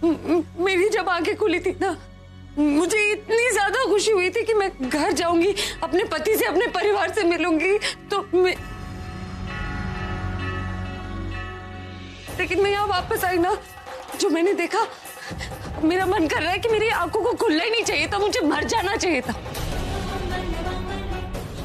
मेरी जब आंखें खुली थी ना, मुझे इतनी ज्यादा खुशी हुई थी कि मैं घर जाऊंगी, अपने पति से, अपने परिवार से मिलूंगी। तो लेकिन मैं यहाँ वापस आई ना, जो मैंने देखा, मेरा मन कर रहा है कि मेरी आंखों को खुलना ही नहीं चाहिए था, मुझे मर जाना चाहिए था।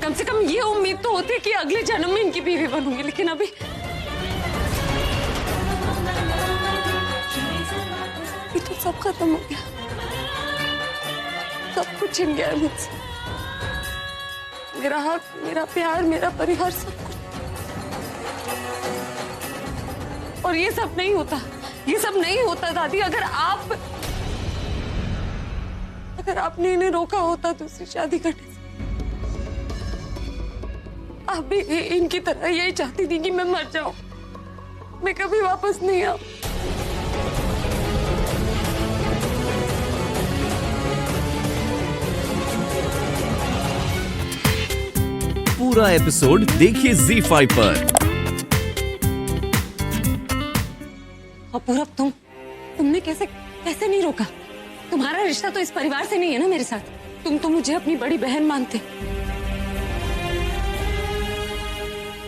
कम से कम ये उम्मीद तो होती कि अगले जन्म में इनकी बीवी बनूंगी, लेकिन अभी तो सब खत्म हो गया, सब कुछ छिन गया मुझसे, मेरा हक, मेरा प्यार, मेरा परिवार, सब कुछ। और ये सब नहीं होता, ये सब नहीं होता दादी, अगर आपने इन्हें रोका होता दूसरी शादी करने से। आप भी इनकी तरह यही चाहती थी कि मैं मर जाऊं, मैं कभी वापस नहीं आऊं। पूरा एपिसोड देखिए ZEE5 पर। अपूर्व, तुमने कैसे नहीं रोका? तुम्हारा रिश्ता तो इस परिवार से नहीं है ना मेरे साथ। तुम तो मुझे अपनी बड़ी बहन मानते।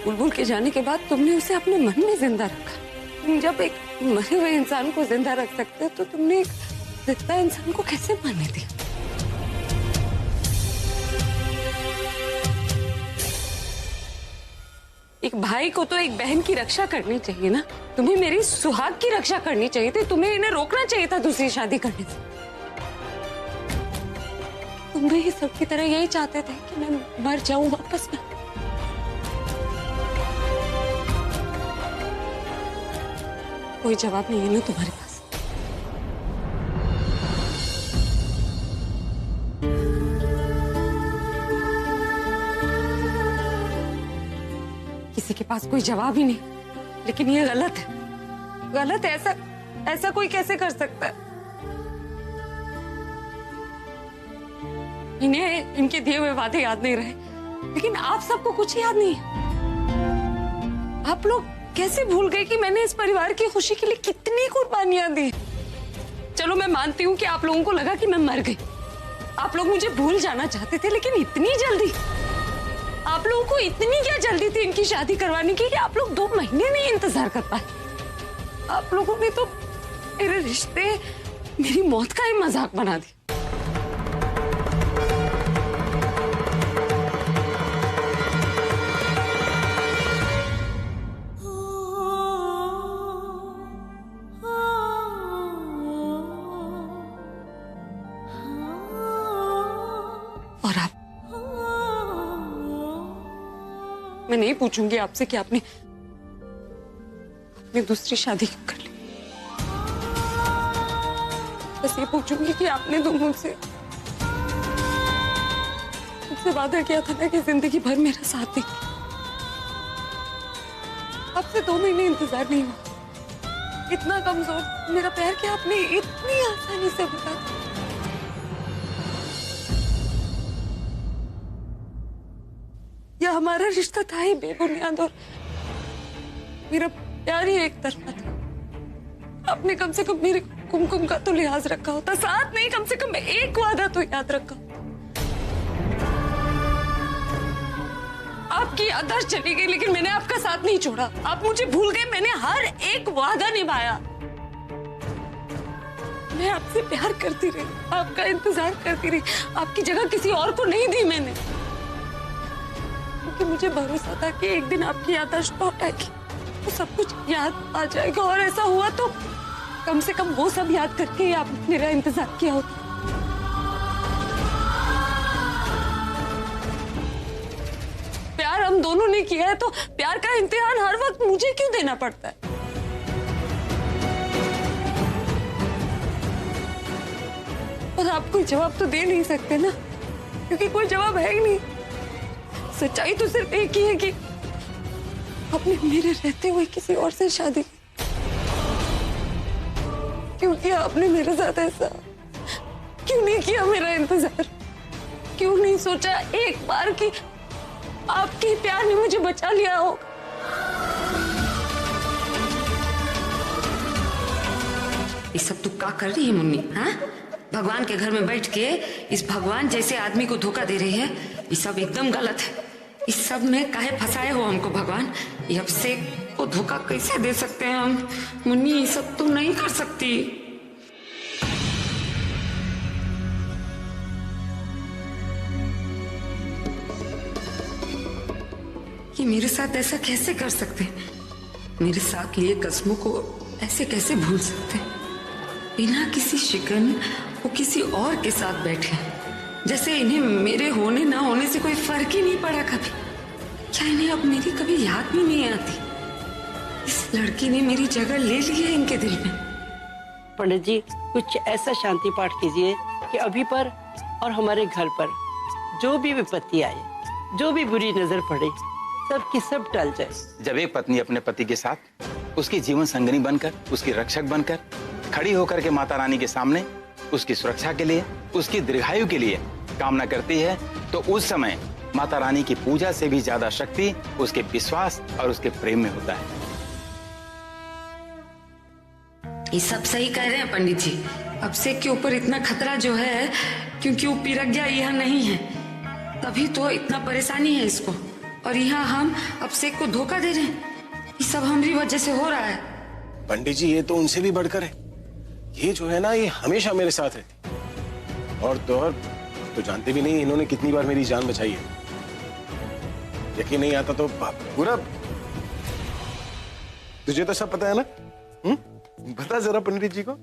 बुलबुल के जाने के बाद तुमने उसे अपने मन में जिंदा रखा। तुम जब एक मरे हुए इंसान को जिंदा रख सकते हो तो तुमने एक जिंदा इंसान को कैसे मारने दिया? एक भाई को तो एक बहन की रक्षा करनी चाहिए ना, तुम्हें मेरी सुहाग की रक्षा करनी चाहिए थी, तुम्हें इन्हें रोकना चाहिए था दूसरी शादी करने से। तुम भी सबकी तरह यही चाहते थे कि मैं मर जाऊं वापस में। कोई जवाब नहीं है ना तुम्हारे पास? किसी के पास कोई जवाब ही नहीं, लेकिन ये गलत है, गलत है। ऐसा कोई कैसे कर सकता है? इन्हें इनके दिए हुए वादे याद नहीं रहे, लेकिन आप सबको कुछ याद नहीं है। आप लोग कैसे भूल गए कि मैंने इस परिवार की खुशी के लिए कितनी कुर्बानियां दी? चलो मैं मानती हूँ कि आप लोगों को लगा कि मैं मर गई, आप लोग मुझे भूल जाना चाहते थे, लेकिन इतनी जल्दी? आप लोगों को इतनी क्या जल्दी थी इनकी शादी करवाने की कि आप लोग 2 महीने नहीं इंतजार कर पाए? आप लोगों ने तो मेरे रिश्ते, मेरी मौत का ही मजाक बना दिया। और आप, मैं नहीं पूछूंगी आपसे कि आपने दूसरी शादी क्यों कर ली। बस ये पूछूंगी कि आपने तो मुझसे वादा किया था ना कि जिंदगी भर मेरा साथ देंगे। आपसे 2 महीने इंतजार नहीं हुआ, इतना कमजोर मेरा प्यार कि आपने इतनी आसानी से बता दिया। या हमारा रिश्ता था ही बेबुनियाद और मेरा प्यार ही एक तरफा था। आपने कम से कम मेरे कुमकुम का तो लिहाज रखा होता, साथ नहीं, कम से कम एक वादा तो याद रखा। आपकी याददाश्त चली गई, लेकिन मैंने आपका साथ नहीं छोड़ा। आप मुझे भूल गए, मैंने हर एक वादा निभाया। मैं आपसे प्यार करती रही, आपका इंतजार करती रही, आपकी जगह किसी और को नहीं दी मैंने, क्योंकि मुझे भरोसा था कि एक दिन आपकी याददाश्त लौट आएगी, तो सब कुछ याद आ जाएगा। और ऐसा हुआ तो कम से कम वो सब याद करके ही आपने मेरा इंतजार किया होता। प्यार हम दोनों ने किया है, तो प्यार का इम्तिहान हर वक्त मुझे क्यों देना पड़ता है? और आप कोई जवाब तो दे नहीं सकते ना, क्योंकि कोई जवाब है ही नहीं। सच्चाई तो सिर्फ एक ही है कि आपने मेरे रहते हुए किसी और से शादी की। क्यों किया आपने मेरे साथ ऐसा? क्यों नहीं किया मेरा इंतजार? क्यों नहीं सोचा एक बार कि आपके प्यार ने मुझे बचा लिया हो? ये सब तू क्या कर रही है मुन्नी? हाँ, भगवान के घर में बैठ के इस भगवान जैसे आदमी को धोखा दे रही है। ये सब एकदम गलत है। इस सब में काहे फंसाए हो हमको भगवान? ये अभिषेक को धोखा कैसे दे सकते हैं हम? मुन्नी ये सब तू नहीं कर सकती। ये मेरे साथ ऐसा कैसे कर सकते हैं? मेरे साथ लिए कस्मों को ऐसे कैसे भूल सकते हैं? बिना किसी शिकन वो किसी और के साथ बैठे, जैसे इन्हें मेरे होने ना होने से कोई फर्क ही नहीं पड़ा कभी। क्या इन्हें अब मेरी कभी याद भी नहीं आती? इस लड़की ने मेरी जगह ले ली है इनके दिल में। पंडित जी, कुछ ऐसा शांति पाठ कीजिए कि अभी पर और हमारे घर पर जो भी विपत्ति आए, जो भी बुरी नजर पड़े, सब की सब टल जाए। जब एक पत्नी अपने पति के साथ उसकी जीवन संगिनी बनकर, उसकी रक्षक बनकर खड़ी होकर के माता रानी के सामने उसकी सुरक्षा के लिए, उसकी दीर्घायु के लिए कामना करती है, तो उस समय माता रानी की पूजा से भी ज्यादा शक्ति उसके विश्वास और उसके प्रेम में होता है। ये सब सही कह रहे हैं पंडित जी। अभिषेक के ऊपर इतना खतरा जो है क्योंकि वो पिरग्या यहाँ नहीं है, तभी तो इतना परेशानी है इसको। और यहाँ हम अभिषेक को धोखा दे रहे हैं। ये सब हमारी वजह से हो रहा है। पंडित जी, ये तो उनसे भी बढ़कर है। ये जो है ना, ये हमेशा मेरे साथ रहती। और तो जानते भी नहीं इन्होंने कितनी बार मेरी जान बचाई है। यकीन नहीं आता तो पूरा तुझे तो सब पता है ना? बता जरा पंडित जी को।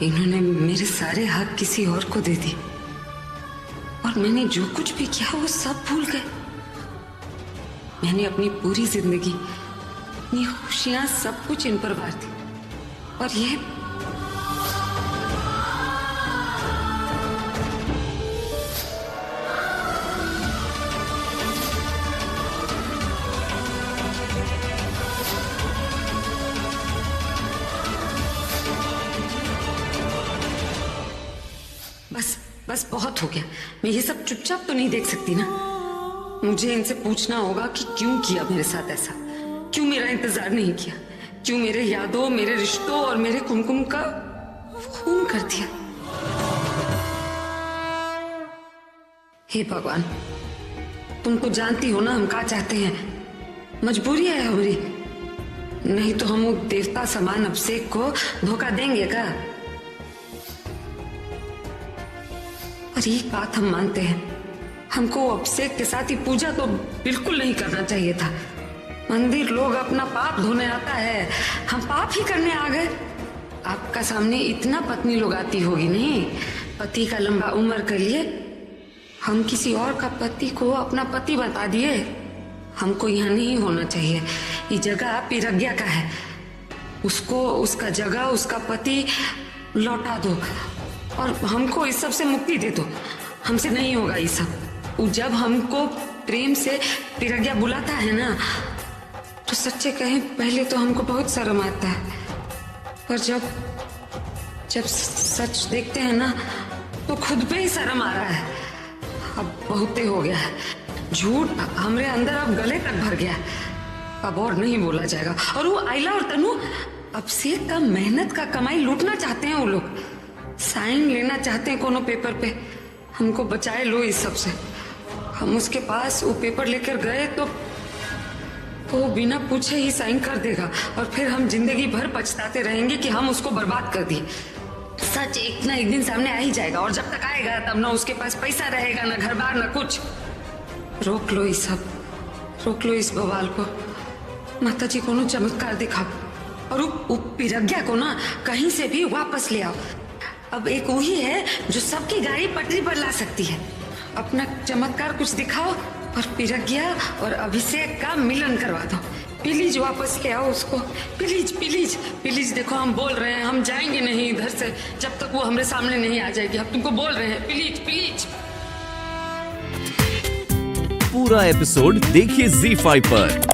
इन्होंने मेरे सारे हक किसी और को दे दिए और मैंने जो कुछ भी किया वो सब भूल गए। मैंने अपनी पूरी जिंदगी, अपनी खुशियां, सब कुछ इन पर वार दी। और ये बस बहुत हो गया। मैं ये सब चुपचाप तो नहीं देख सकती ना। मुझे इनसे पूछना होगा कि क्यों किया मेरे साथ ऐसा, क्यों मेरा इंतजार नहीं किया, क्यों मेरे यादों, मेरे रिश्तों और मेरे कुमकुम का खून कर दिया। हे भगवान, तुम तो जानती हो ना हम क्या चाहते हैं। मजबूरी है हमारी, नहीं तो हम वो देवता समान अभिषेक को धोखा देंगे क्या? और एक बात हम मानते हैं, हमको अभिषेक के साथ ही पूजा तो बिल्कुल नहीं करना चाहिए था। मंदिर लोग अपना पाप धोने आता है, हम पाप ही करने आ गए। आपका सामने इतना पत्नी लोग आती होगी नहीं, पति का लंबा उम्र कर लिए हम किसी और का पति को अपना पति बता दिए। हमको यहाँ नहीं होना चाहिए। ये जगह पिरग्या का है, उसको उसका जगह, उसका पति लौटा दो और हमको इस सब से मुक्ति दे दो। हमसे नहीं होगा ये सब। जब हमको प्रेम से पिरग्या बुलाता है ना, तो सच्चे कहें पहले तो हमको बहुत शर्म आता है, पर जब सच देखते हैं ना तो खुद पे ही शर्म आ रहा है। अब बहुते हो गया है, झूठ हमरे अंदर अब गले तक भर गया है, अब और नहीं बोला जाएगा। और वो आइला और तनु अभिषेक का मेहनत का कमाई लूटना चाहते हैं। वो लोग साइन लेना चाहते हैं कोनो पेपर पे। हमको बचाए लो इस सब से। हम उसके पास वो पेपर लेकर गए तो वो बिना पूछे ही साइन कर देगा और फिर हम जिंदगी भर पछताते रहेंगे कि हम उसको बर्बाद कर दिए। सच एक ना एक दिन सामने आ ही जाएगा और जब तक आएगा तब ना उसके पास पैसा रहेगा, ना घर बार, ना कुछ। रोक लो ये सब, रोक लो इस बवाल को। माता जी को चमत्कार दिखाओ और वो पिरग्या को ना कहीं से भी वापस ले आओ। अब एक वही है जो सबकी गाड़ी पटरी पर ला सकती है। अपना चमत्कार कुछ दिखाओ और पिरग्या और अभिषेक का मिलन करवा दो। प्लीज वापस ले आओ उसको, प्लीज प्लीज प्लीज। देखो हम बोल रहे हैं, हम जाएंगे नहीं इधर से जब तक वो हमारे सामने नहीं आ जाएगी। हम तुमको बोल रहे हैं, प्लीज प्लीज। पूरा एपिसोड देखिए ZEE5 पर।